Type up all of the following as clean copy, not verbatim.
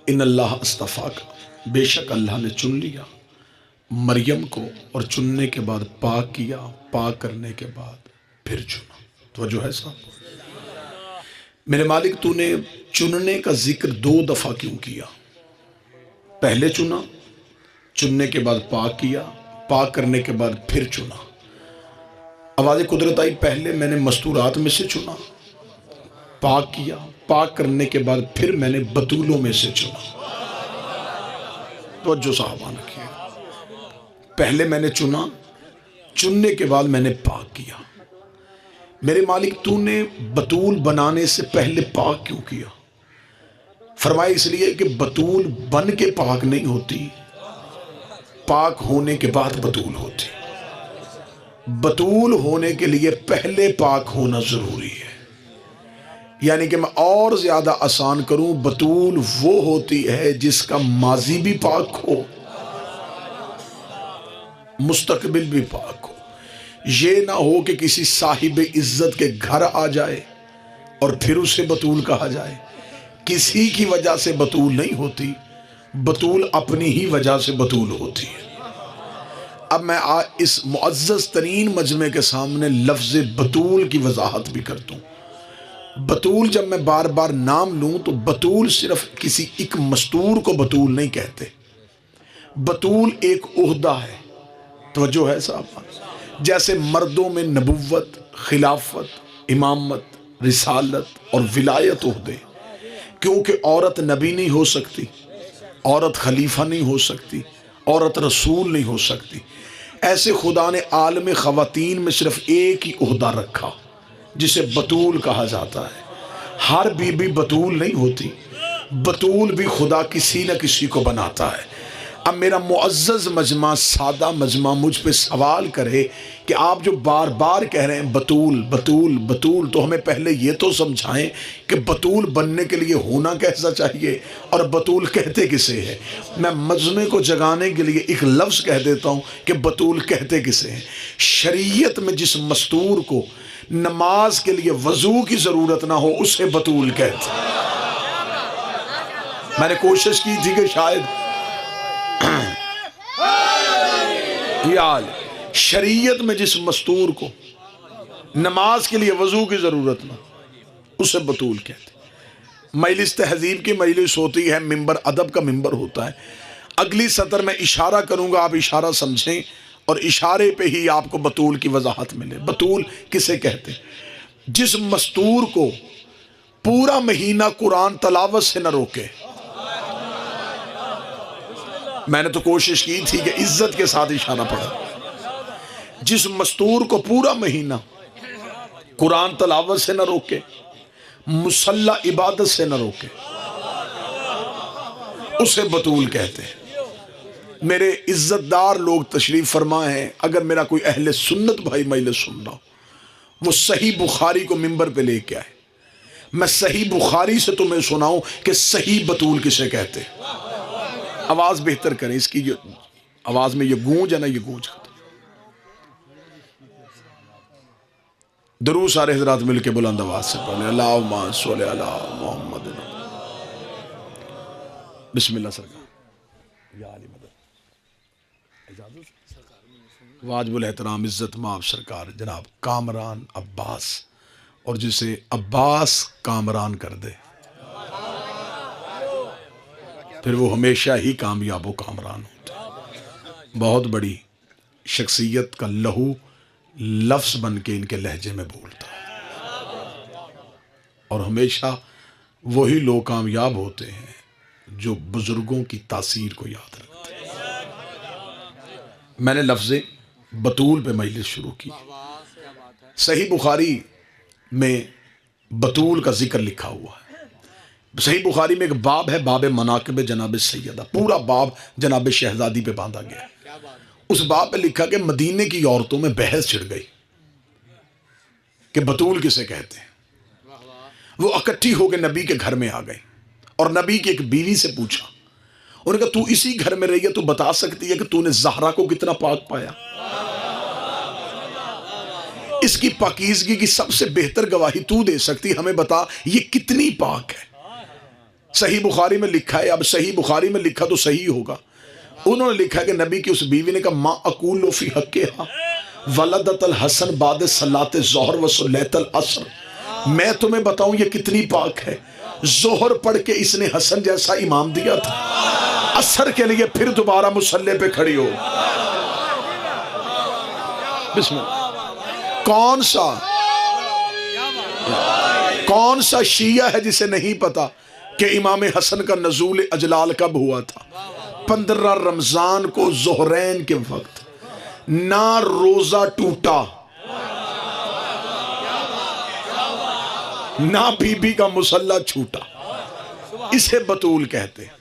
ان اللہ اصطفیٰ کا، بے شک اللہ نے چن لیا مریم کو، اور چننے کے بعد پاک کیا، پاک کرنے کے بعد پھر چنا۔ توجہ ہے صاحب؟ میرے مالک تو نے چننے کا ذکر 2 دفعہ کیوں کیا؟ پہلے چنا، چننے کے بعد پاک کیا، پاک کرنے کے بعد پھر چنا۔ آواز قدرت آئی، پہلے میں نے مستورات میں سے چنا، پاک کیا، پاک کرنے کے بعد پھر میں نے بطولوں میں سے چنا۔ توجہ صاحبان رکھیے، پہلے میں نے چنا، چننے کے بعد میں نے پاک کیا۔ میرے مالک تو نے بطول بنانے سے پہلے پاک کیوں کیا؟ فرمایا اس لیے کہ بطول بن کے پاک نہیں ہوتی، پاک ہونے کے بعد بطول ہوتی۔ بطول ہونے کے لیے پہلے پاک ہونا ضروری ہے۔ یعنی کہ میں اور زیادہ آسان کروں، بطول وہ ہوتی ہے جس کا ماضی بھی پاک ہو، مستقبل بھی پاک ہو۔ یہ نہ ہو کہ کسی صاحب عزت کے گھر آ جائے اور پھر اسے بطول کہا جائے۔ کسی کی وجہ سے بطول نہیں ہوتی، بطول اپنی ہی وجہ سے بطول ہوتی ہے۔ اب میں اس معزز ترین مجمع کے سامنے لفظ بطول کی وضاحت بھی کرتا ہوں۔ بطول جب میں بار بار نام لوں تو بطول صرف کسی ایک مستور کو بطول نہیں کہتے، بطول ایک عہدہ ہے۔ توجہ ہے صاحب؟ جیسے مردوں میں نبوت، خلافت، امامت، رسالت اور ولایت عہدے، کیونکہ عورت نبی نہیں ہو سکتی، عورت خلیفہ نہیں ہو سکتی، عورت رسول نہیں ہو سکتی، ایسے خدا نے عالم خواتین میں صرف ایک ہی عہدہ رکھا جسے بطول کہا جاتا ہے۔ ہر بی بی بطول نہیں ہوتی، بطول بھی خدا کسی نہ کسی کو بناتا ہے۔ اب میرا معزز مجمع، سادہ مجمع مجھ پہ سوال کرے کہ آپ جو بار بار کہہ رہے ہیں بطول بطول بطول، تو ہمیں پہلے یہ تو سمجھائیں کہ بطول بننے کے لیے ہونا کیسا چاہیے اور بطول کہتے کسے ہیں۔ میں مجمع کو جگانے کے لیے ایک لفظ کہہ دیتا ہوں کہ بطول کہتے کسے ہیں۔ شریعت میں جس مستور کو نماز کے لیے وضو کی ضرورت نہ ہو اسے بطول کہتے ہیں۔ میں نے کوشش کی تھی کہ شاید شریعت میں جس مستور کو نماز کے لیے وضو کی ضرورت نہ اسے بطول کہتے ہیں۔ مجلس تہذیب کی مجلس ہوتی ہے، منبر ادب کا منبر ہوتا ہے۔ اگلی سطر میں اشارہ کروں گا، آپ اشارہ سمجھیں اور اشارے پہ ہی آپ کو بطول کی وضاحت ملے۔ بطول کسے کہتے ہیں؟ جس مستور کو پورا مہینہ قرآن تلاوت سے نہ روکے۔ میں نے تو کوشش کی تھی کہ عزت کے ساتھ اشارہ پڑھا۔ جس مستور کو پورا مہینہ قرآن تلاوت سے نہ روکے، مصلی عبادت سے نہ روکے، اسے بطول کہتے ہیں۔ میرے عزت دار لوگ تشریف فرما ہیں، اگر میرا کوئی اہل سنت بھائی مجلس سن رہا ہو، وہ صحیح بخاری کو منبر پہ لے کے آئے، میں صحیح بخاری سے تمہیں سناؤں کہ صحیح بطول کسے کہتے ہیں۔ آواز بہتر کریں، اس کی جو آواز میں یہ گونج ہے نا، یہ گونج ختم۔ درود سارے حضرات مل کے بلند آواز سے پڑھیں، اللہم صلی علی محمد۔ بسم اللہ سرکار یا علی مدد۔ واجب الاحترام عزت مآب سرکار جناب کامران عباس، اور جسے عباس کامران کر دے پھر وہ ہمیشہ ہی کامیاب و کامران ہوتا ہے۔ بہت بڑی شخصیت کا لہو لفظ بن کے ان کے لہجے میں بولتا ہے، اور ہمیشہ وہی لوگ کامیاب ہوتے ہیں جو بزرگوں کی تاثیر کو یاد رکھتے ہیں۔ میں نے لفظ بطول پہ مجلس شروع کی۔ صحیح بخاری میں بطول کا ذکر لکھا ہوا ہے۔ صحیح بخاری میں ایک باب ہے، باب مناقب جناب سیدہ، پورا باب جناب شہزادی پہ باندھا گیا ہے۔ اس باب پہ لکھا کہ مدینے کی عورتوں میں بحث چھڑ گئی کہ بطول کسے کہتے ہیں۔ وہ اکٹھی ہو کے نبی کے گھر میں آ گئی اور نبی کی ایک بیوی سے پوچھا، انہوں نے کہا تو اسی گھر میں رہی ہے، تو بتا سکتی ہے کہ تو نے زہرا کو کتنا پاک پایا؟ اس کی پاکیزگی کی سب سے بہتر گواہی تو دے سکتی، ہمیں بتا یہ کتنی پاک ہے۔ صحیح بخاری میں لکھا ہے، اب صحیح بخاری میں لکھا تو صحیح ہوگا، انہوں نے لکھا کہ نبی کی اس بیوی نے کہا ما اقول فی حقھا ولدت الحسن بعد صلاۃ الظہر و صلیت العصر، میں تمہیں بتاؤں یہ کتنی پاک ہے، ظہر پڑھ کے اس نے حسن جیسا امام دیا تھا، عصر کے لیے پھر دوبارہ مصلی پہ کھڑی ہو۔ بسم اللہ۔ کون سا شیعہ ہے جسے نہیں پتا کہ امام حسن کا نزول اجلال کب ہوا تھا؟ 15 رمضان کو ظہرین کے وقت، نہ روزہ ٹوٹا، نہ بی بی کا مصلی چھوٹا، اسے بطول کہتے ہیں۔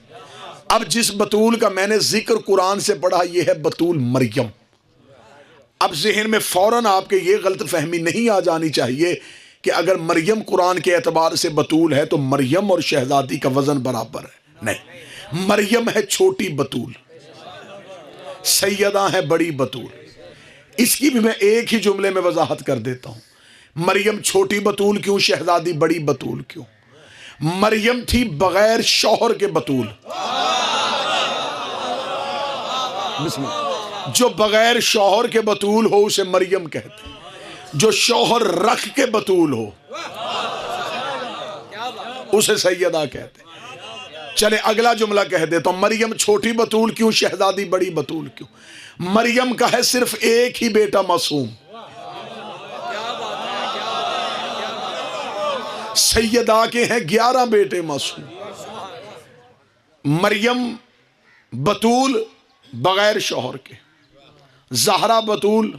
اب جس بطول کا میں نے ذکر قرآن سے پڑھا یہ ہے بطول مریم۔ اب ذہن میں فوراً آپ کے یہ غلط فہمی نہیں آ جانی چاہیے کہ اگر مریم قرآن کے اعتبار سے بطول ہے تو مریم اور شہزادی کا وزن برابر ہے، نہیں، مریم ہے چھوٹی بطول، سیدہ ہے بڑی بطول۔ اس کی بھی میں ایک ہی جملے میں وضاحت کر دیتا ہوں، مریم چھوٹی بطول کیوں، شہزادی بڑی بطول کیوں؟ مریم تھی بغیر شوہر کے بطول، بسم اللہ۔ جو بغیر شوہر کے بطول ہو اسے مریم کہتے ہیں، جو شوہر رکھ کے بطول ہو اسے سیدہ کہتے ہیں۔ چلے اگلا جملہ کہہ دیتا ہوں، مریم چھوٹی بطول کیوں، شہزادی بڑی بطول کیوں؟ مریم کا ہے صرف ایک ہی بیٹا معصوم، سیدہ کے ہیں 11 بیٹے معصوم۔ مریم بطول بغیر شوہر کے، زہرا بطول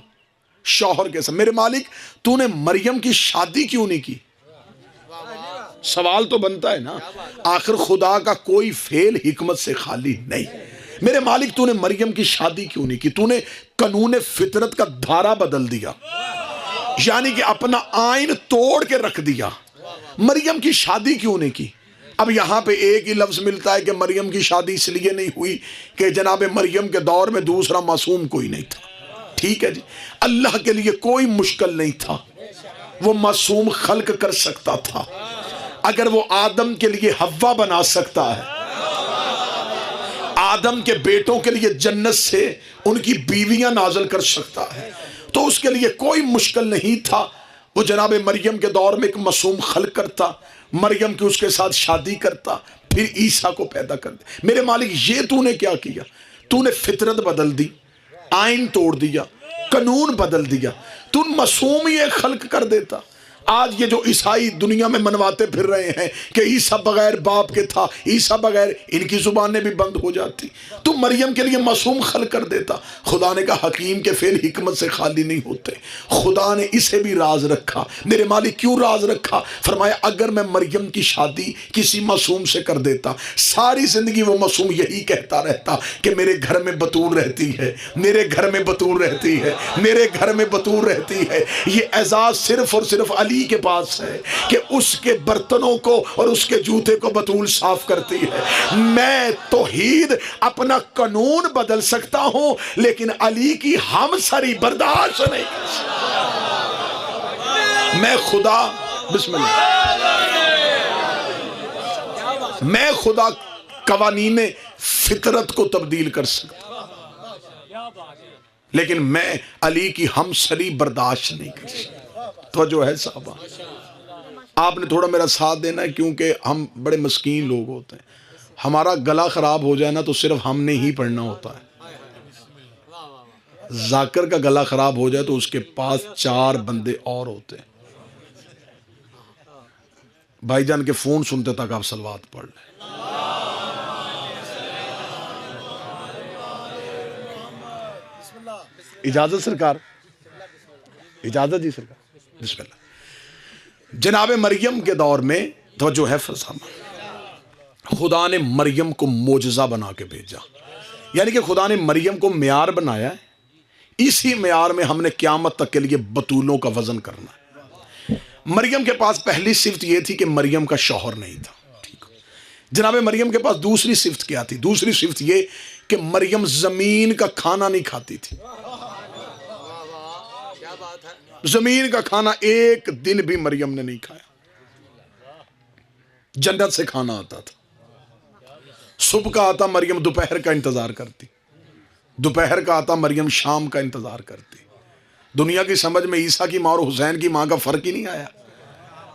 شوہر کے ساتھ۔ میرے مالک تو نے مریم کی شادی کیوں نہیں کی؟ سوال تو بنتا ہے نا، آخر خدا کا کوئی فعل حکمت سے خالی نہیں۔ میرے مالک تو نے مریم کی شادی کیوں نہیں کی؟ تو نے قانون فطرت کا دھارا بدل دیا، یعنی کہ اپنا آئین توڑ کے رکھ دیا۔ مریم کی شادی کیوں نہیں کی؟ اب یہاں پہ ایک ہی لفظ ملتا ہے کہ مریم کی شادی اس لیے نہیں ہوئی کہ جناب مریم کے دور میں دوسرا معصوم کوئی نہیں تھا۔ ٹھیک ہے جی، اللہ کے لیے کوئی مشکل نہیں تھا، وہ معصوم خلق کر سکتا تھا۔ اگر وہ آدم کے لیے حوا بنا سکتا ہے، آدم کے بیٹوں کے لیے جنت سے ان کی بیویاں نازل کر سکتا ہے، تو اس کے لیے کوئی مشکل نہیں تھا وہ جناب مریم کے دور میں ایک معصوم خلق کرتا، مریم کی اس کے ساتھ شادی کرتا، پھر عیسیٰ کو پیدا کرتا۔ میرے مالک یہ تو نے کیا کیا؟ تو نے فطرت بدل دی، آئین توڑ دیا، قانون بدل دیا، تو معصوم ہی ایک خلق کر دیتا۔ آج یہ جو عیسائی دنیا میں منواتے پھر رہے ہیں کہ عیسیٰ بغیر باپ کے تھا، عیسیٰ بغیر، ان کی زبانیں بھی بند ہو جاتی، تو مریم کے لیے معصوم خلق کر دیتا۔ خدا نے کہا حکیم کے فعل حکمت سے خالی نہیں ہوتے، خدا نے اسے بھی راز رکھا۔ میرے مالک کیوں راز رکھا؟ فرمایا اگر میں مریم کی شادی کسی معصوم سے کر دیتا، ساری زندگی وہ معصوم یہی کہتا رہتا کہ میرے گھر میں بطول رہتی ہے، میرے گھر میں بطول رہتی ہے، میرے گھر میں بطول رہتی ہے۔ یہ اعزاز صرف اور صرف علی کے پاس ہے کہ اس کے برتنوں کو اور اس کے جوتے کو بطول صاف کرتی ہے۔ میں توحید اپنا قانون بدل سکتا ہوں لیکن علی کی ہم سری برداشت نہیں کر سکتا۔ میں خدا، بسم اللہ، میں خدا قوانین فطرت کو تبدیل کر سکتا لیکن میں علی کی ہم سری برداشت نہیں کر سکتا۔ توجہ ہے صاحبہ، آپ نے تھوڑا میرا ساتھ دینا ہے کیونکہ ہم بڑے مسکین لوگ ہوتے ہیں، ہمارا گلا خراب ہو جائے نا تو صرف ہم نے ہی پڑھنا ہوتا ہے۔ ذاکر کا گلا خراب ہو جائے تو اس کے پاس 4 بندے اور ہوتے ہیں۔ بھائی جان کے فون سنتے تک آپ صلوات پڑھ لیں۔ اجازت سرکار، اجازت جی سرکار، بسم اللہ۔ جناب مریم کے دور میں توجہ ہے فرزامہ، خدا نے مریم کو معجزہ بنا کے بھیجا، یعنی کہ خدا نے مریم کو معیار بنایا ہے، اسی معیار میں ہم نے قیامت تک کے لیے بطولوں کا وزن کرنا ہے۔ مریم کے پاس پہلی صفت یہ تھی کہ مریم کا شوہر نہیں تھا، ٹھیک ہے۔ جناب مریم کے پاس دوسری صفت کیا تھی؟ دوسری صفت یہ کہ مریم زمین کا کھانا نہیں کھاتی تھی، زمین کا کھانا ایک دن بھی مریم نے نہیں کھایا، جنت سے کھانا آتا تھا۔ صبح کا آتا مریم دوپہر کا انتظار کرتی، دوپہر کا آتا مریم شام کا انتظار کرتی۔ دنیا کی سمجھ میں عیسیٰ کی ماں اور حسین کی ماں کا فرق ہی نہیں آیا۔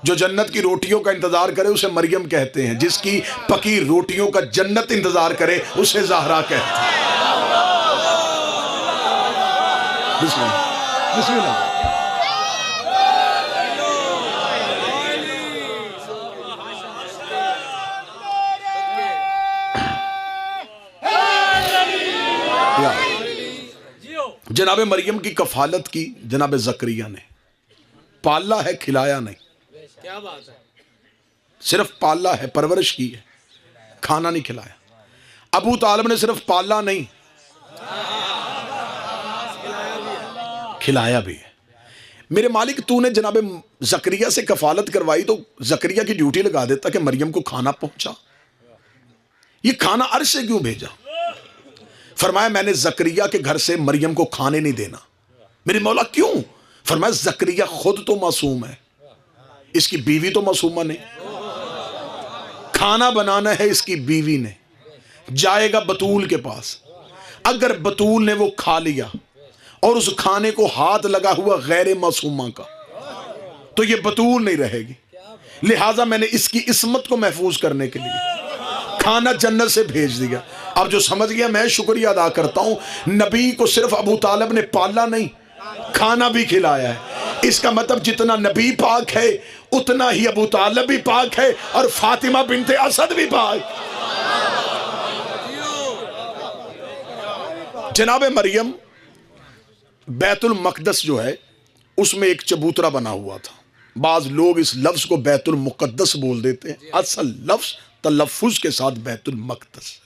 جو جنت کی روٹیوں کا انتظار کرے اسے مریم کہتے ہیں، جس کی پکی روٹیوں کا جنت انتظار کرے اسے زہرا کہتے ہیں۔ بسم اللہ، بسم اللہ۔ جناب مریم کی کفالت کی جناب زکریا نے، پالا ہے کھلایا نہیں، کیا بات ہے، صرف پالا ہے، پرورش کی ہے، کھانا نہیں کھلایا۔ ابو طالب نے صرف پالا نہیں کھلایا بھی ہے۔ میرے مالک تو نے جناب زکریا سے کفالت کروائی تو زکریا کی ڈیوٹی لگا دیتا کہ مریم کو کھانا پہنچا۔ یہ کھانا عرش سے کیوں بھیجا؟ فرمایا میں نے زکریا کے گھر سے مریم کو کھانے نہیں دینا۔ میرے مولا کیوں؟ فرمایا زکریا خود تو معصوم ہے، اس کی بیوی تو معصومہ نہیں، کھانا بنانا ہے اس کی بیوی نے، جائے گا بتول کے پاس، اگر بتول نے وہ کھا لیا اور اس کھانے کو ہاتھ لگا ہوا غیر معصومہ کا تو یہ بتول نہیں رہے گی، لہٰذا میں نے اس کی عصمت کو محفوظ کرنے کے لیے کھانا جنت سے بھیج دیا۔ اب جو سمجھ گیا میں شکریہ ادا کرتا ہوں، نبی کو صرف ابو طالب نے پالا نہیں کھانا بھی کھلایا ہے۔ اس کا مطلب جتنا نبی پاک ہے اتنا ہی ابو طالب بھی پاک ہے اور فاطمہ بنت اسد بھی پاک۔ جناب مریم بیت المقدس جو ہے اس میں ایک چبوترا بنا ہوا تھا۔ بعض لوگ اس لفظ کو بیت المقدس بول دیتے ہیں، اصل لفظ تلفظ کے ساتھ بیت المقدس ہے۔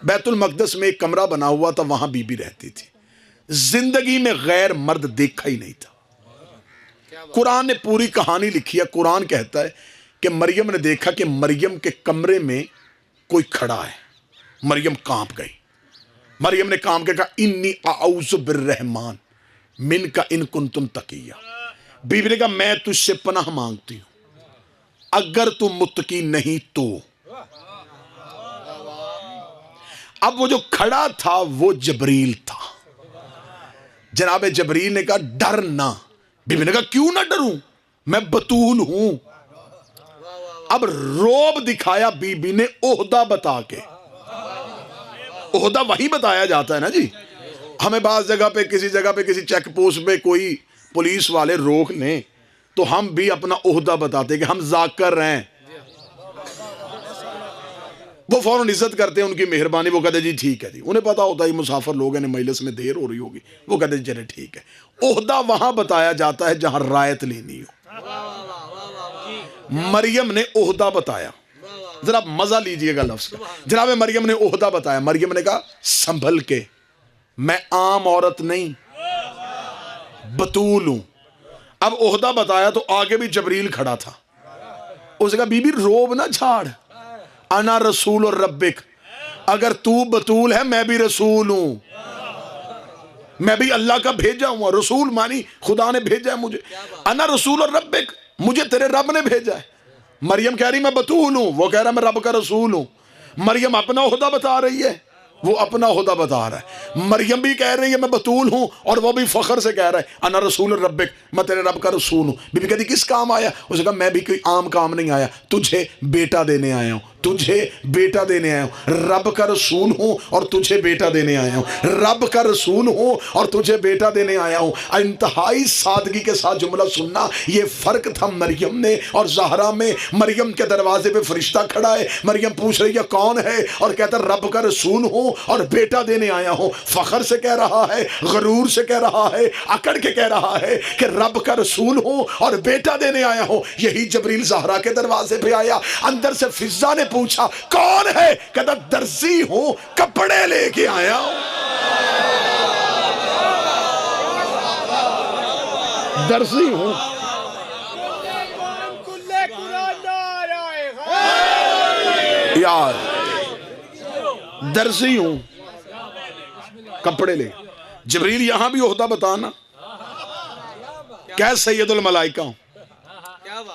بیت المقدس میں ایک کمرہ بنا ہوا تھا، وہاں بی بی رہتی تھی، زندگی میں غیر مرد دیکھا ہی نہیں تھا۔ قرآن نے پوری کہانی لکھی ہے۔ قرآن کہتا ہے کہ مریم نے دیکھا کہ مریم کے کمرے میں کوئی کھڑا ہے، مریم کانپ گئی۔ مریم نے کام کے کہا انی اعوذ بالرحمن من کا ان کنتم تقیہ۔ بی بی نے کہا میں تجھ سے پناہ مانگتی ہوں اگر تو متقی نہیں تو۔ اب وہ جو کھڑا تھا وہ جبریل تھا۔ جناب جبریل نے کہا ڈر نہ۔ بی بی نے کہا کیوں نہ ڈروں، میں بتول ہوں۔ اب روب دکھایا بی بی نے عہدہ بتا کے۔ عہدہ وہی بتایا جاتا ہے نا جی۔ ہمیں بعض جگہ پہ کسی چیک پوسٹ پہ کوئی پولیس والے روک لیں تو ہم بھی اپنا عہدہ بتاتے کہ ہم ذاکر ہیں، وہ فوراً عزت کرتے ہیں ان کی مہربانی، وہ کہتے جی ٹھیک ہے جی، انہیں پتا ہوتا ہے مسافر لوگ ہیں مجلس میں دیر ہو رہی ہوگی، وہ کہتے جی چلے ٹھیک ہے۔ عہدہ وہاں بتایا جاتا ہے جہاں رایت لینی ہو۔ مریم نے عہدہ بتایا، ذرا مزہ لیجئے گا لفظ کا۔ جناب مریم نے عہدہ بتایا، مریم نے کہا سنبھل کے، میں عام عورت نہیں، بتول ہوں۔ اب عہدہ بتایا تو آگے بھی جبریل کھڑا تھا، اس نے کہا بی بی روب نہ چھاڑ، انا رسول ربک، اگر تو بتول ہے میں بھی رسول ہوں، میں بھی اللہ کا بھیجا ہوں۔ رسول مانی خدا نے بھیجا ہے مجھے، انا رسول ربک، مجھے تیرے رب نے بھیجا ہے۔ مریم کہہ رہی میں بتول ہوں، وہ کہہ رہا میں رب کا رسول ہوں۔ مریم اپنا عہدہ بتا رہی ہے، وہ اپنا عہدہ بتا رہا ہے۔ مریم بھی کہہ رہی ہے میں بتول ہوں اور وہ بھی فخر سے کہہ رہا ہے انا رسول ربک، میں تیرے رب کا رسول ہوں۔ بی بی کہتی کس کام آیا؟ اس نے کہا میں بھی کوئی عام کام نہیں آیا، تجھے بیٹا دینے آیا ہوں، تجھے بیٹا دینے آیا ہوں، رب کا رسول ہوں اور تجھے بیٹا دینے آیا ہوں، رب کا رسول ہوں اور تجھے بیٹا دینے آیا ہوں۔ انتہائی سادگی کے ساتھ جملہ سننا، یہ فرق تھا مریم نے اور زہرا میں۔ مریم کے دروازے پہ فرشتہ کھڑا ہے، مریم پوچھ رہی ہے کون ہے، اور کہتا ہے رب کا رسول ہوں اور بیٹا دینے آیا ہوں۔ فخر سے کہہ رہا ہے، غرور سے کہہ رہا ہے، اکڑ کے کہہ رہا ہے کہ رب کا رسول ہوں اور بیٹا دینے آیا ہوں۔ یہی جبریل زہرا کے دروازے پہ آیا، اندر سے فضا نے پوچھا کون ہے؟ کہتا درزی ہوں، کپڑے لے کے آیا ہوں۔ درزی ہوں، یار درزی ہوں، کپڑے لے۔ جبریل یہاں بھی عہدہ بتانا، کہ سید الملائکہ ہوں،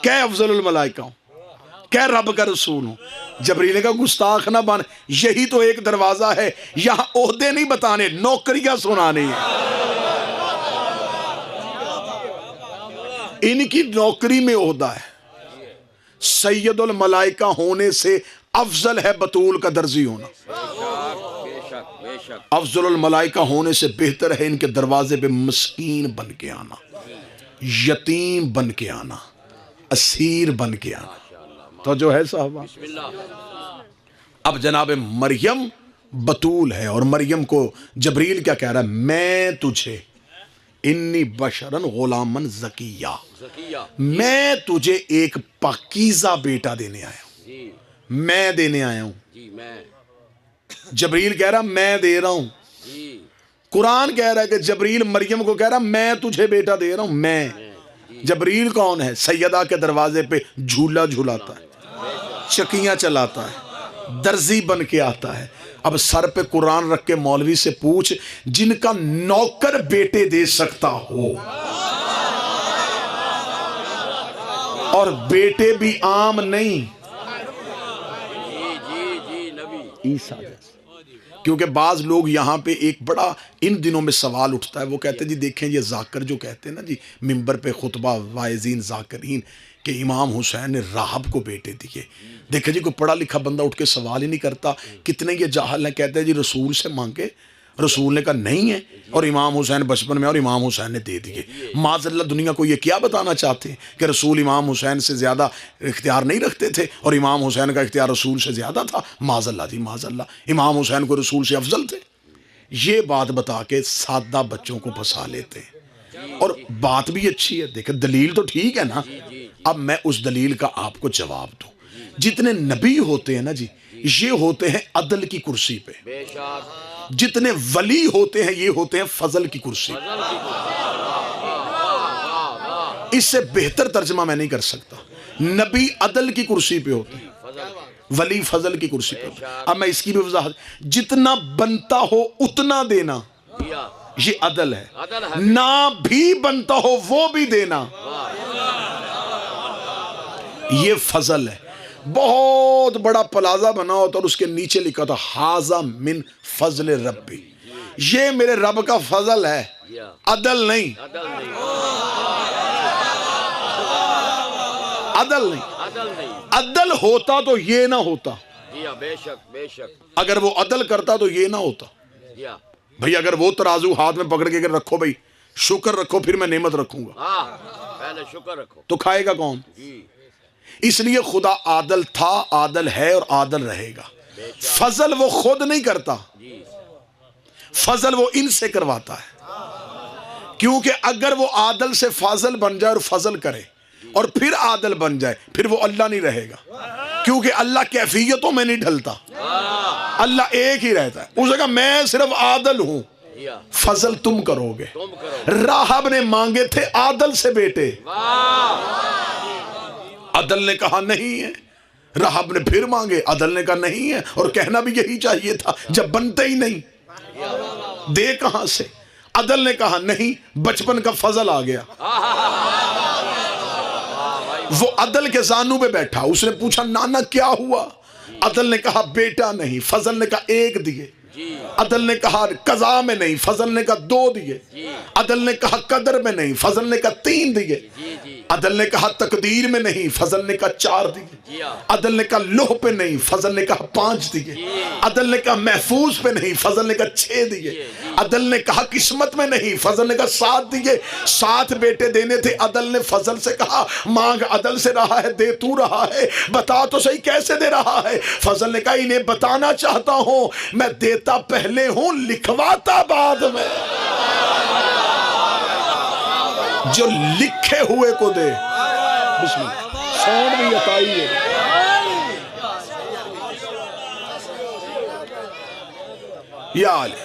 کہ افضل الملائکہ ہوں، کہ رب کا رسول ہوں۔ جبریل نے کہا گستاخ نہ بن، یہی تو ایک دروازہ ہے، یہاں عہدے نہیں بتانے، نوکریاں سنانے ہیں۔ ان کی نوکری میں عہدہ ہے۔ سید الملائکہ ہونے سے افضل ہے بطول کا درزی ہونا، افضل الملائکہ ہونے سے بہتر ہے ان کے دروازے پہ مسکین بن کے آنا، یتیم بن کے آنا، اسیر بن کے آنا۔ تو جو ہے صاحبہ، اب جناب مریم بطول ہے، اور مریم کو جبریل کیا کہہ رہا ہے؟ میں تجھے انی بشرن غلامن زکیہ، میں تجھے ایک پاکیزہ بیٹا دینے آیا ہوں، میں دینے آیا ہوں۔ جبریل کہہ رہا میں دے رہا ہوں، قرآن کہہ رہا ہے کہ جبریل مریم کو کہہ رہا میں تجھے بیٹا دے رہا ہوں۔ میں، جبریل کون ہے؟ سیدہ کے دروازے پہ جھولا جھولاتا ہے، چکیاں چلاتا ہے، درزی بن کے آتا ہے۔ اب سر پہ قرآن رکھ کے مولوی سے پوچھ، جن کا نوکر بیٹے دے سکتا ہو، اور بیٹے بھی عام نہیں، عیسیٰ جیسے۔ کیونکہ بعض لوگ یہاں پہ ایک بڑا ان دنوں میں سوال اٹھتا ہے، وہ کہتے ہیں جی دیکھیں یہ ذاکر جو کہتے ہیں نا جی ممبر پہ خطبہ واعظین ذاکرین کہ امام حسین نے راہب کو بیٹے دیے، دیکھیں جی کوئی پڑھا لکھا بندہ اٹھ کے سوال ہی نہیں کرتا۔ کتنے یہ جاہل ہیں، کہتے ہیں جی رسول سے مانگے، رسول نے کہا نہیں ہے، اور امام حسین بچپن میں، اور امام حسین نے دے دیے۔ معاذ اللہ دنیا کو یہ کیا بتانا چاہتے ہیں کہ رسول امام حسین سے زیادہ اختیار نہیں رکھتے تھے، اور امام حسین کا اختیار رسول سے زیادہ تھا؟ معاذ اللہ جی معاذ اللہ، امام حسین کو رسول سے افضل تھے۔ یہ بات بتا کے سادہ بچوں کو پھنسا لیتے ہیں، اور بات بھی اچھی ہے، دیکھیں دلیل تو ٹھیک ہے نا۔ اب میں اس دلیل کا آپ کو جواب دوں۔ جتنے نبی ہوتے ہیں نا جی، یہ ہوتے ہیں عدل کی کرسی پہ، جتنے ولی ہوتے ہیں یہ ہوتے ہیں فضل کی کرسی پہ۔ اس سے بہتر ترجمہ میں نہیں کر سکتا۔ نبی عدل کی کرسی پہ ہوتے ہیں، ولی فضل کی کرسی پہ ہوتے ہیں۔ اب میں اس کی بھی وضاحت، جتنا بنتا ہو اتنا دینا یہ عدل ہے، نہ بھی بنتا ہو وہ بھی دینا یہ فضل ہے۔ بہت بڑا پلازہ بنا ہوتا اور اس کے نیچے لکھا تھا ھذا من فضل ربی، یہ میرے رب کا فضل ہے، عدل نہیں، عدل نہیں۔ عدل ہوتا تو یہ نہ ہوتا، اگر وہ عدل کرتا تو یہ نہ ہوتا۔ بھئی اگر وہ ترازو ہاتھ میں پکڑ کے رکھو، بھئی شکر رکھو پھر میں نعمت رکھوں گا، پہلے شکر رکھو تو کھائے گا کون؟ اس لیے خدا عادل تھا، عادل ہے اور عادل رہے گا۔ فضل وہ خود نہیں کرتا، فضل وہ ان سے کرواتا ہے، کیونکہ اگر وہ عادل سے فاضل بن جائے اور فضل کرے اور پھر عادل بن جائے پھر وہ اللہ نہیں رہے گا، کیونکہ اللہ کیفیتوں میں نہیں ڈھلتا، اللہ ایک ہی رہتا ہے۔ اس نے کہا میں صرف عادل ہوں، فضل تم کرو گے۔ راہب نے مانگے تھے عادل سے بیٹے، عدل نے کہا نہیں ہے، راہب نے پھر مانگے، عدل نے کہا نہیں ہے، اور کہنا بھی یہی چاہیے تھا جب بنتے ہی نہیں، دے کہاں سے؟ عدل نے کہا نہیں، بچپن کا فضل آ گیا۔ وہ عدل کے زانوں پہ بیٹھا، اس نے پوچھا نانا کیا ہوا؟ عدل نے کہا بیٹا نہیں، فضل نے کہا ایک دیے، عدل نے کہا قضا میں نہیں، فضل نے کہا 2 دیے، عدل نے کہا قدر میں نہیں، فضل نے کہا 3 دیے، عدل نے کہا تقدیر میں نہیں، فضل نے کہا 4 دیے، عدل نے کہا لوح پہ نہیں، فضل نے کہا 5 دیے، عدل نے کہا محفوظ پہ نہیں، فضل نے کہا 6 دیے، عدل نے کہا قسمت میں نہیں، فضل نے کہا 7 دیے۔ 7 بیٹے دینے تھے، عدل نے فضل سے کہا مانگ عدل سے رہا ہے، دے تو رہا ہے، بتا تو صحیح کیسے دے رہا ہے؟ فضل نے کہا انہیں بتانا چاہتا ہوں، میں دیتا پہلے ہوں لکھواتا بعد میں، جو لکھے ہوئے کو دے۔ بسم اللہ، سونڈ بھی عطائی ہے۔ یا علی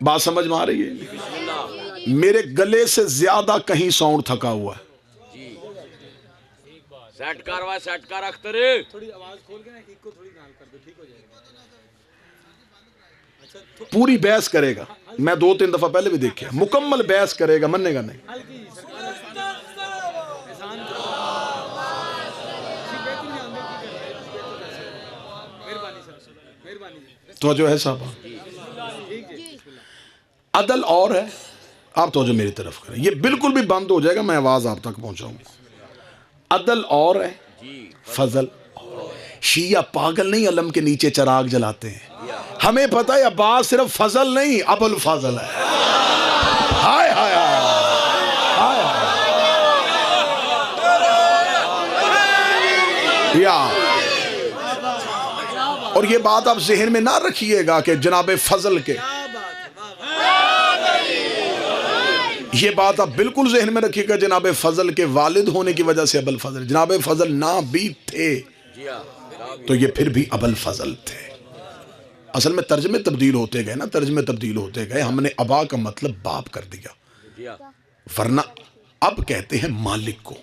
بات سمجھ میں آ رہی ہے؟ میرے گلے سے زیادہ کہیں ساؤنڈ تھکا ہوا ہے۔ سیٹ کروا، سیٹ کر اخترے، تھوڑی آواز کھول کے نا ایک کو تھوڑی نال کر دو، ٹھیک ہو جائے گا۔ پوری بحث کرے گا، میں 2-3 دفعہ پہلے بھی دیکھا، مکمل بحث کرے گا، مننے گا نہیں۔ توجہ ہے صاحب؟ عدل اور ہے، آپ توجہ میری طرف کریں، یہ بالکل بھی بند ہو جائے گا، میں آواز آپ تک پہنچاؤں گا۔ عدل اور ہے، فضل اور ہے۔ شیعہ پاگل نہیں علم کے نیچے چراغ جلاتے ہیں، ہمیں پتہ ہے عباس صرف فضل نہیں ابو الفضل ہے۔ ہائے ہائے ہائے یا، اور یہ بات آپ ذہن میں نہ رکھیے گا کہ جناب فضل کے، یہ بات آپ بالکل ذہن میں رکھیے گا جناب فضل کے والد ہونے کی وجہ سے ابو الفضل، جناب فضل نہ بھی تھے تو یہ پھر بھی ابو الفضل تھے۔ اصل میں ترجمے تبدیل ہوتے گئے نا، ترجمے تبدیل ہوتے گئے، ہم نے ابا کا مطلب باپ کر دیا، ورنہ اب کہتے ہیں مالک کو،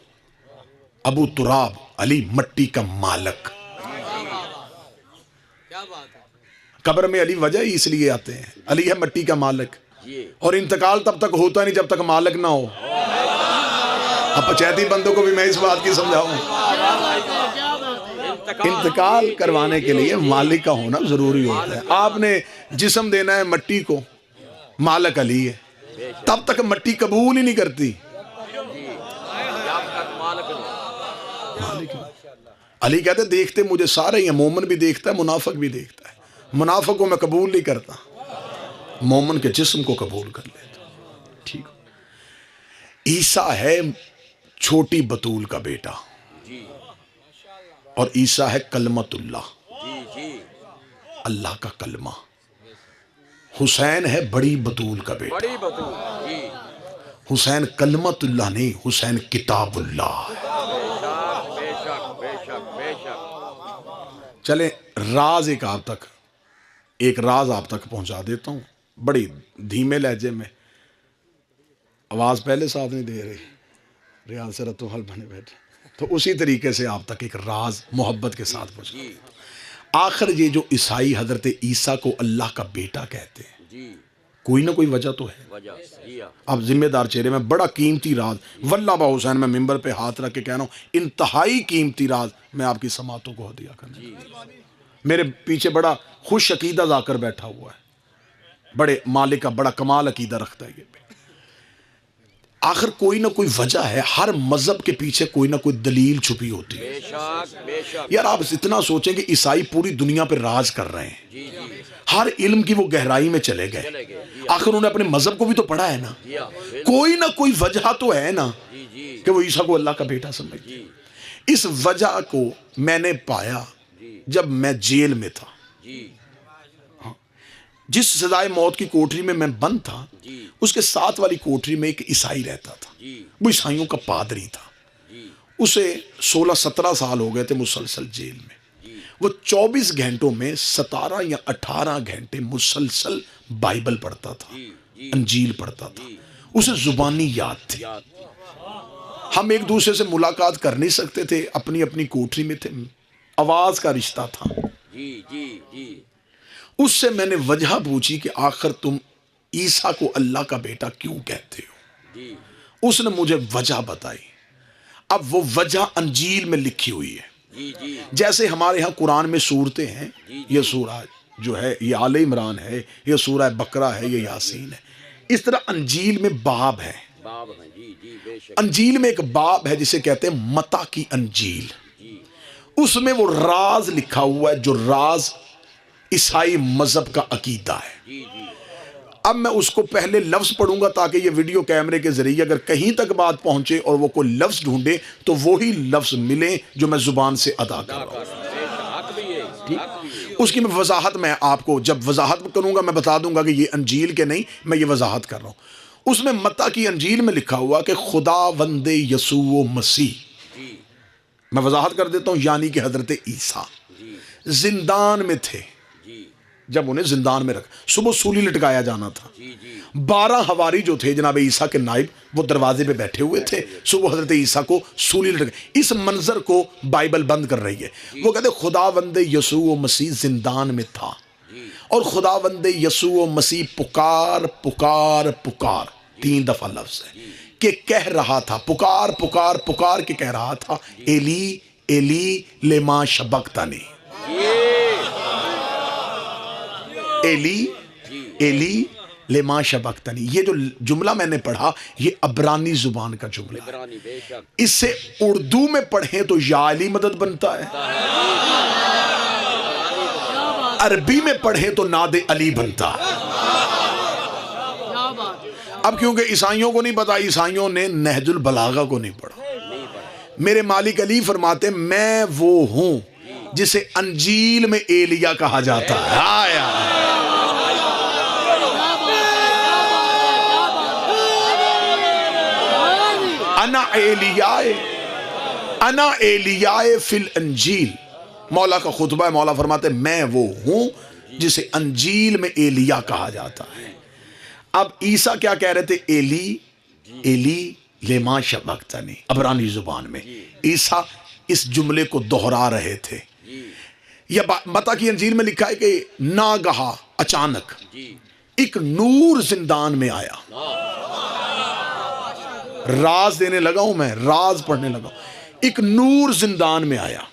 ابو تراب علی مٹی کا مالک۔ قبر میں علی وجہ ہی اس لیے آتے ہیں، علی ہے مٹی کا مالک، اور انتقال تب تک ہوتا نہیں جب تک مالک نہ ہو۔ اب پچیتی بندوں کو بھی میں اس بات کی سمجھاؤں، انتقال کروانے کے لیے مالک کا ہونا ضروری ہوتا ہے۔ آپ نے جسم دینا ہے مٹی کو، مالک علی ہے، تب تک مٹی قبول ہی نہیں کرتی۔ علی کہتے دیکھتے مجھے سارے ہیں، مومن بھی دیکھتا ہے منافق بھی دیکھتا ہے، منافق کو میں قبول نہیں کرتا، مومن کے جسم کو قبول کر لیتا۔ ٹھیک، عیسیٰ ہے چھوٹی بطول کا بیٹا، اور عیسیٰ ہے کلمت اللہ، اللہ کا کلمہ۔ حسین ہے بڑی بطول کا بیٹا، حسین کلمت اللہ نہیں، حسین کتاب اللہ۔ چلیں راز ایک راز آپ تک پہنچا دیتا ہوں، بڑی دھیمے لہجے میں، آواز پہلے ساتھ نہیں دے رہی، ریاض سے رتو حل بنے بیٹھے، تو اسی طریقے سے آپ تک ایک راز محبت کے ساتھ پہنچا۔ آخر یہ جو عیسائی حضرت عیسیٰ کو اللہ کا بیٹا کہتے ہیں، کوئی نہ کوئی وجہ تو ہے۔ اب ذمہ دار چہرے میں بڑا قیمتی راز، واللہ با حسین میں ممبر پہ ہاتھ رکھ کے کہہ رہا ہوں، انتہائی قیمتی راز میں آپ کی سماعتوں کو ہدیہ کرنے، میرے پیچھے بڑا خوش عقیدہ ذاکر بیٹھا ہوا ہے، بڑے مالک کا بڑا کمال عقیدہ رکھتا ہے یہ۔ آخر کوئی نہ کوئی وجہ ہے، ہر مذہب کے پیچھے کوئی نہ کوئی دلیل چھپی ہوتی ہے۔ یار آپ اتنا سوچیں کہ عیسائی پوری دنیا پہ راج کر رہے ہیں، ہر علم کی وہ گہرائی میں چلے گئے، آخر انہوں نے اپنے مذہب کو بھی تو پڑھا ہے نا، کوئی نہ کوئی وجہ تو ہے نا کہ وہ عیسیٰ کو اللہ کا بیٹا سمجھتے ہیں۔ اس وجہ کو میں نے پایا جب میں جیل میں تھا، جس سزائے موت کی کوٹری میں بند تھا، اس کے ساتھ والی کوٹری میں ایک عیسائی رہتا تھا، وہ عیسائیوں کا پادری تھا، اسے 16-17 سال ہو گئے تھے مسلسل جیل میں، وہ 24 گھنٹوں میں 17 یا 18 گھنٹے مسلسل بائبل پڑھتا تھا، انجیل پڑھتا تھا، اسے زبانی یاد تھی۔ ہم ایک دوسرے سے ملاقات کر نہیں سکتے تھے، اپنی اپنی کوٹری میں تھے، آواز کا رشتہ تھا۔ اس سے میں نے وجہ پوچھی کہ آخر تم عیسیٰ کو اللہ کا بیٹا کیوں کہتے ہو؟ اس نے مجھے وجہ بتائی۔ اب وہ وجہ انجیل میں لکھی ہوئی ہے، جیسے ہمارے ہاں قرآن میں سورتیں ہیں، یہ سورہ جو ہے یہ آل عمران ہے، یہ سورہ بقرہ ہے، یہ یاسین ہے، اس طرح انجیل میں باب ہے۔ انجیل میں ایک باب ہے جسے کہتے ہیں متی کی انجیل، اس میں وہ راز لکھا ہوا ہے جو راز عیسائی مذہب کا عقیدہ ہے۔ اب میں اس کو پہلے لفظ پڑھوں گا تاکہ یہ ویڈیو کیمرے کے ذریعے اگر کہیں تک بات پہنچے اور وہ کوئی لفظ ڈھونڈے تو وہی لفظ ملے جو میں زبان سے ادا کر رہا ہوں۔ اس کی میں وضاحت میں آپ کو جب وضاحت کروں گا میں بتا دوں گا کہ یہ انجیل کے نہیں، میں یہ وضاحت کر رہا ہوں۔ اس میں متی کی انجیل میں لکھا ہوا کہ خداوند یسوع مسیح، میں وضاحت کر دیتا ہوں، یعنی کہ حضرت عیسیٰ زندان میں تھے، جب انہیں زندان میں رکھا، صبح سولی لٹکایا جانا تھا، 12 حواری جو تھے جناب عیسیٰ کے نائب وہ دروازے پہ بیٹھے ہوئے تھے، صبح حضرت عیسیٰ کو سولی لٹکایا۔ اس منظر کو بائبل بند کر رہی ہے، وہ کہتے خداوند یسوع مسیح زندان میں تھا، اور خداوند یسوع مسیح پکار پکار پکار 3 دفعہ لفظ ہے کہ کہہ رہا تھا، پکار پکار پکار کے کہہ رہا تھا، ایلی ایلی لما شبقتنی، ایلی ایلی لما شبقتنی. یہ جو جملہ میں نے پڑھا یہ عبرانی زبان کا جملہ ہے. عبرانی بے شک. اس سے اردو میں پڑھیں تو یا علی مدد بنتا ہے, عربی میں پڑھیں تو ناد علی بنتا ہے. اب کیونکہ عیسائیوں کو نہیں پتا, عیسائیوں نے نہج البلاغہ کو نہیں پڑھا. میرے مالک علی فرماتے ہیں میں وہ ہوں جسے انجیل میں ایلیا کہا جاتا ہے. آیا انا ایلیاء فی الانجیل. مولا کا خطبہ ہے, مولا فرماتے ہیں میں وہ ہوں جسے انجیل میں ایلیا کہا جاتا ہے. اب عیسیٰ کیا کہہ رہے تھے؟ ایلی ایلی لما شبقتنی. عبرانی زبان میں عیسیٰ اس جملے کو دہرا رہے تھے. یا متی کی انجیل میں لکھا ہے کہ ناگہا اچانک ایک نور زندان میں آیا. راز دینے لگا ہوں میں, راز پڑھنے لگا ہوں. ایک نور زندان میں آیا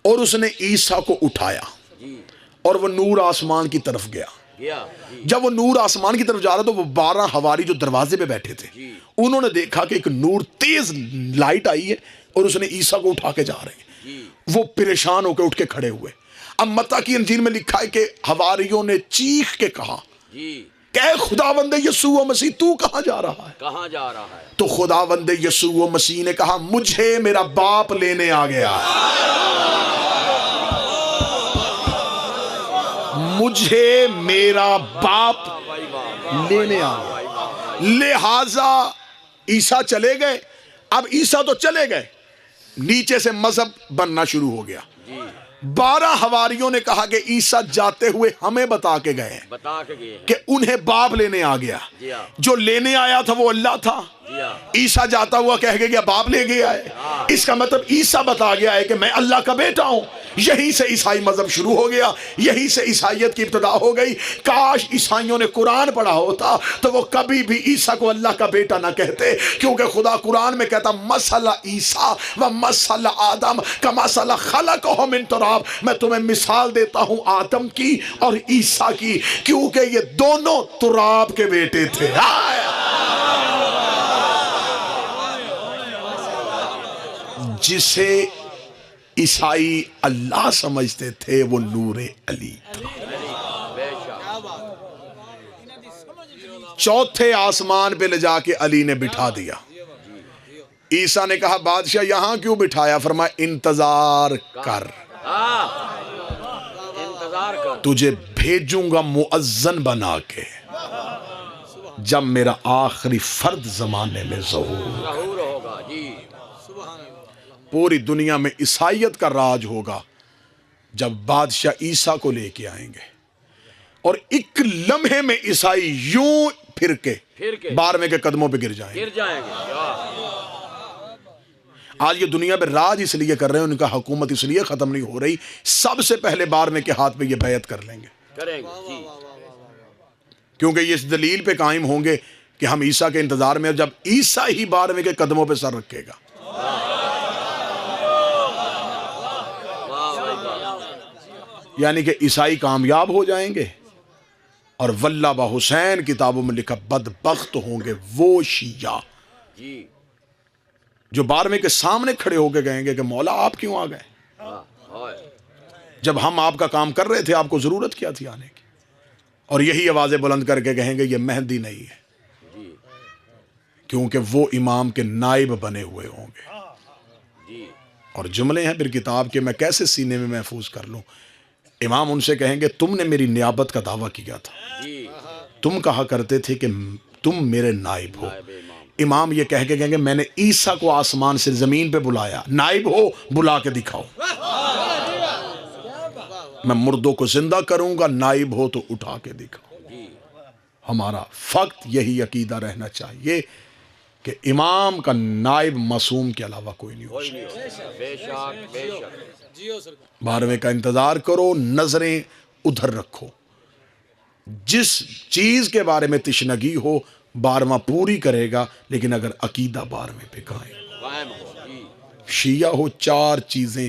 اور اس نے عیسیٰ کو اٹھایا اور وہ نور آسمان کی طرف گیا. جب وہ نور آسمان کی طرف جا رہا تو وہ 12 حواری جو دروازے پہ بیٹھے تھے انہوں نے دیکھا کہ ایک نور تیز لائٹ آئی ہے اور اس نے عیسیٰ کو اٹھا کے جا رہے ہیں. وہ پریشان ہو کے اٹھ کے کھڑے ہوئے. اب متی کی انجیل میں لکھا ہے کہ حواریوں نے چیخ کے کہا کہ اے خداوند یسوع مسیح تو کہاں جا رہا ہے؟ کہاں جا رہا ہے؟ تو خداوند یسوع مسیح نے کہا مجھے میرا باپ لینے آ گیا, مجھے میرا باپ لینے آ گیا. لہذا عیسیٰ چلے گئے. اب عیسیٰ تو چلے گئے, نیچے سے مذہب بننا شروع ہو گیا. 12 حواریوں نے کہا کہ عیسیٰ جاتے ہوئے ہمیں بتا کے گئے بتا کے گئے کہ انہیں باپ لینے آ گیا. جو لینے آیا تھا وہ اللہ تھا. عیسیٰ جاتا ہوا کہہ گیا باپ لے گیا ہے. اس کا مطلب عیسیٰ بتا گیا ہے کہ میں اللہ کا بیٹا ہوں. یہیں سے عیسائی مذہب شروع ہو گیا, یہیں سے عیسائیت کی ابتدا ہو گئی. کاش عیسائیوں نے قرآن پڑھا ہوتا تو وہ کبھی بھی عیسیٰ کو اللہ کا بیٹا نہ کہتے, کیونکہ خدا قرآن میں کہتا مثل عیسیٰ و مثل آدم کمثل خلقہ من تراب. میں تمہیں مثال دیتا ہوں آدم کی اور عیسیٰ کی, کیونکہ یہ دونوں تراب کے بیٹے تھے. جسے عیسائی اللہ سمجھتے تھے وہ نور علی تھا. چوتھے آسمان پہ لے جا کے علی نے بٹھا دیا. عیسیٰ نے کہا بادشاہ یہاں کیوں بٹھایا؟ فرمایا انتظار کر, انتظار کر, تجھے بھیجوں گا مؤذن بنا کے جب میرا آخری فرد زمانے میں ظہور ہوگا. جی پوری دنیا میں عیسائیت کا راج ہوگا جب بادشاہ عیسیٰ کو لے کے آئیں گے اور ایک لمحے میں عیسائی یوں پھر کے 12ویں کے قدموں پہ گر جائیں گے. آج یہ دنیا پہ راج اس لیے کر رہے ہیں, ان کا حکومت اس لیے ختم نہیں ہو رہی, سب سے پہلے 12ویں کے ہاتھ پہ یہ بیعت کر لیں گے, کیونکہ یہ اس دلیل پہ قائم ہوں گے کہ ہم عیسیٰ کے انتظار میں, جب عیسیٰ ہی 12ویں کے قدموں پہ سر رکھے گا. یعنی کہ عیسائی کامیاب ہو جائیں گے اور واللہ با حسین کتابوں میں لکھا بدبخت ہوں گے وہ شیعہ جو 12ویں کے سامنے کھڑے ہو کے کہیں گے کہ مولا آپ کیوں آ گئے جب ہم آپ کا کام کر رہے تھے, آپ کو ضرورت کیا تھی آنے کی. اور یہی آوازیں بلند کر کے کہیں گے یہ مہدی نہیں ہے, کیونکہ وہ امام کے نائب بنے ہوئے ہوں گے. اور جملے ہیں پھر کتاب کے, میں کیسے سینے میں محفوظ کر لوں. امام ان سے کہیں گے تم نے میری نیابت کا دعویٰ کیا تھا, تم کہا کرتے تھے کہ تم میرے نائب ہو. امام یہ کہہ کے کہیں گے میں نے عیسیٰ کو آسمان سے زمین پہ بلایا, نائب ہو بلا کے دکھاؤ. میں مردوں کو زندہ کروں گا, نائب ہو تو اٹھا کے دکھاؤ. ہمارا فقط یہی عقیدہ رہنا چاہیے کہ امام کا نائب معصوم کے علاوہ کوئی نہیں ہو سکتا. 12ویں کا انتظار کرو, نظریں ادھر رکھو. جس چیز کے بارے میں تشنگی ہو 12واں پوری کرے گا, لیکن اگر عقیدہ 12ویں پہ قائم, شیعہ ہو 4 چیزیں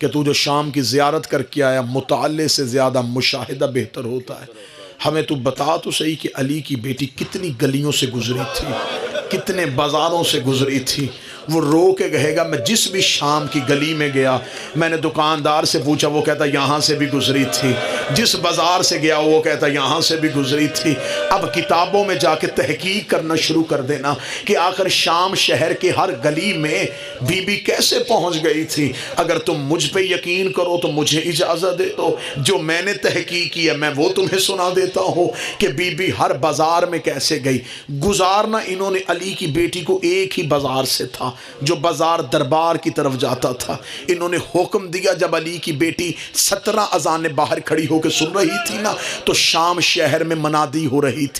کہ تو جو شام کی زیارت کر کے آیا، مطالعے سے زیادہ مشاہدہ بہتر ہوتا ہے۔ ہمیں تو بتا تو صحیح کہ علی کی بیٹی کتنی گلیوں سے گزری تھی، کتنے بازاروں سے گزری تھی۔ وہ رو کے کہے گا میں جس بھی شام کی گلی میں گیا، میں نے دکاندار سے پوچھا، وہ کہتا یہاں سے بھی گزری تھی، جس بازار سے گیا وہ کہتا یہاں سے بھی گزری تھی۔ اب کتابوں میں جا کے تحقیق کرنا شروع کر دینا کہ آخر شام شہر کے ہر گلی میں بی بی کیسے پہنچ گئی تھی۔ اگر تم مجھ پہ یقین کرو تو مجھے اجازت دے دو، جو میں نے تحقیق کیا میں وہ تمہیں سنا دیتا ہوں کہ بی بی ہر بازار میں کیسے گئی۔ گزارنا انہوں نے علی کی بیٹی کو ایک ہی بازار سے تھا جو بازار دربار کی طرف جاتا تھا۔ انہوں نے حکم دیا، جب علی کی بیٹی 17 اذانیں باہر کھڑی ہو کے سن رہی تھی نا، تو شام شہر میں منادی ہو رہی تھی۔